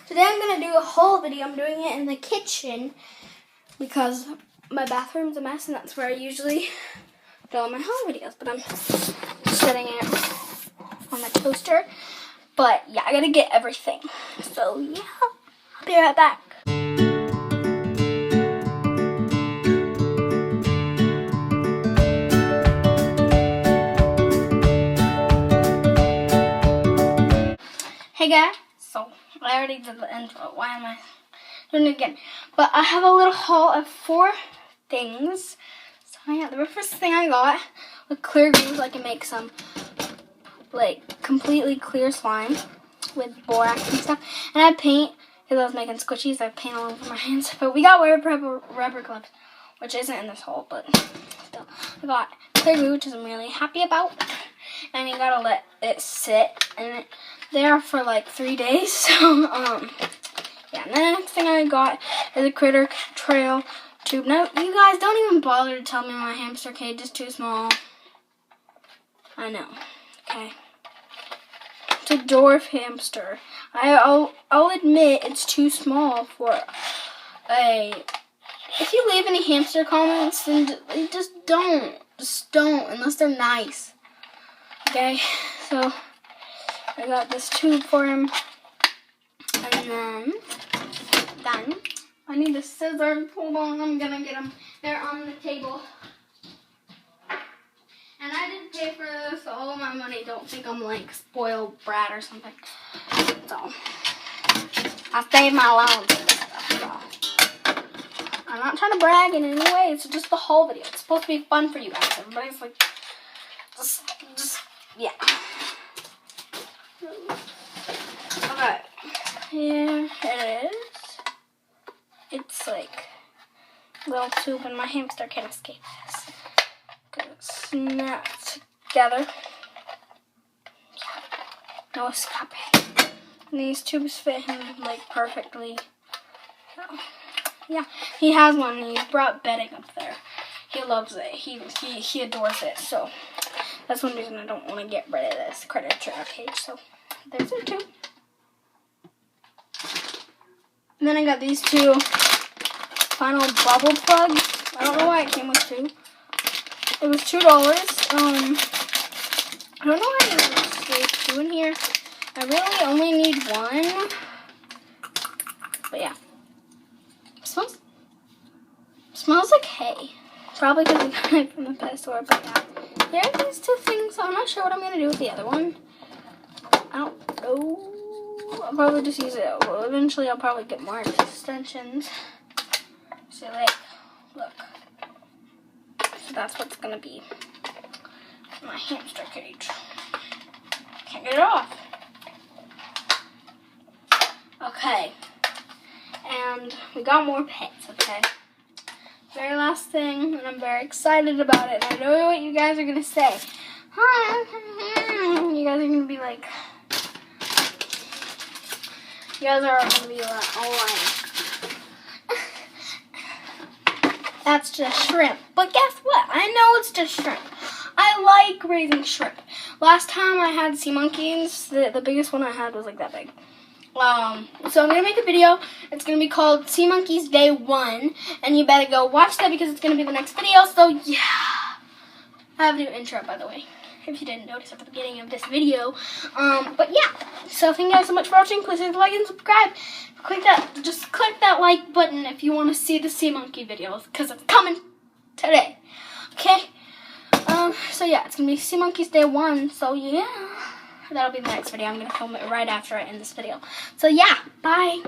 Today I'm going to do a haul video. I'm doing it in the kitchen because my bathroom's a mess and that's where I usually do all my haul videos. But I'm setting it on the toaster. But yeah, I got to get everything. So yeah, I'll be right back. Hey guys, so I already did the intro. Why am I doing it again? But I have a little haul of 4 things. So yeah, the very first thing I got with clear glue so I can make some like completely clear slime with borax and stuff. And I have paint because I was making squishies. I have paint all over my hands. But we got rubber gloves, which isn't in this haul, but still. I got clear glue, which I'm really happy about. And you gotta let it sit and there for like 3 days. So yeah, and the next thing I got is a critter trail tube. Now you guys don't even bother to tell me my hamster cage is too small. I know. Okay. It's a dwarf hamster. I'll admit it's too small for a. If you leave any hamster comments, then just don't unless they're nice. Okay, so I got this tube for him, and then I need the scissors. Hold on, I'm gonna get them. They're on the table, and I didn't pay for this. So all of my money. Don't think I'm like spoiled brat or something. So I saved my allowance and stuff. So I'm not trying to brag in any way. It's just the haul video. It's supposed to be fun for you guys. Everybody's like, just yeah. Okay, here it is. It's like a little tube and my hamster can't escape this. Gonna snap together. Yeah. No escape. And these tubes fit him like perfectly. So, yeah, he has one and he brought bedding up there. He loves it. He adores it. So that's one reason I don't want to get rid of this critter trail cage. So there's it too. And then I got these 2 final bubble plugs. I don't know why it came with 2. It was $2. I don't know why there's 2 in here. I really only need 1. But yeah. Smells like hay. Probably because I got it from the pet store, but yeah. There are these 2 things, so I'm not sure what I'm going to do with the other one. I don't know. I'll probably just use it. Well, eventually I'll probably get more extensions. So like, look. So that's what's going to be my hamster cage. Can't get it off. Okay. And we got more pets, okay? Very last thing, and I'm very excited about it. And I know what you guys are going to say. Hi. You guys are going to be like, you guys are going to be like, oh, that's just shrimp. But guess what? I know it's just shrimp. I like raising shrimp. Last time I had sea monkeys, the biggest one I had was like that big. So I'm going to make a video. It's going to be called Sea Monkeys Day 1. And you better go watch that because it's going to be the next video. So yeah. I have a new intro, by the way, if you didn't notice at the beginning of this video. But yeah. So thank you guys so much for watching. Please hit the like and subscribe. Just click that like button if you want to see the sea monkey videos. Because it's coming today. Okay? So yeah, it's going to be Sea Monkeys Day 1. So yeah. That'll be the next video. I'm going to film it right after I end this video. So yeah, bye.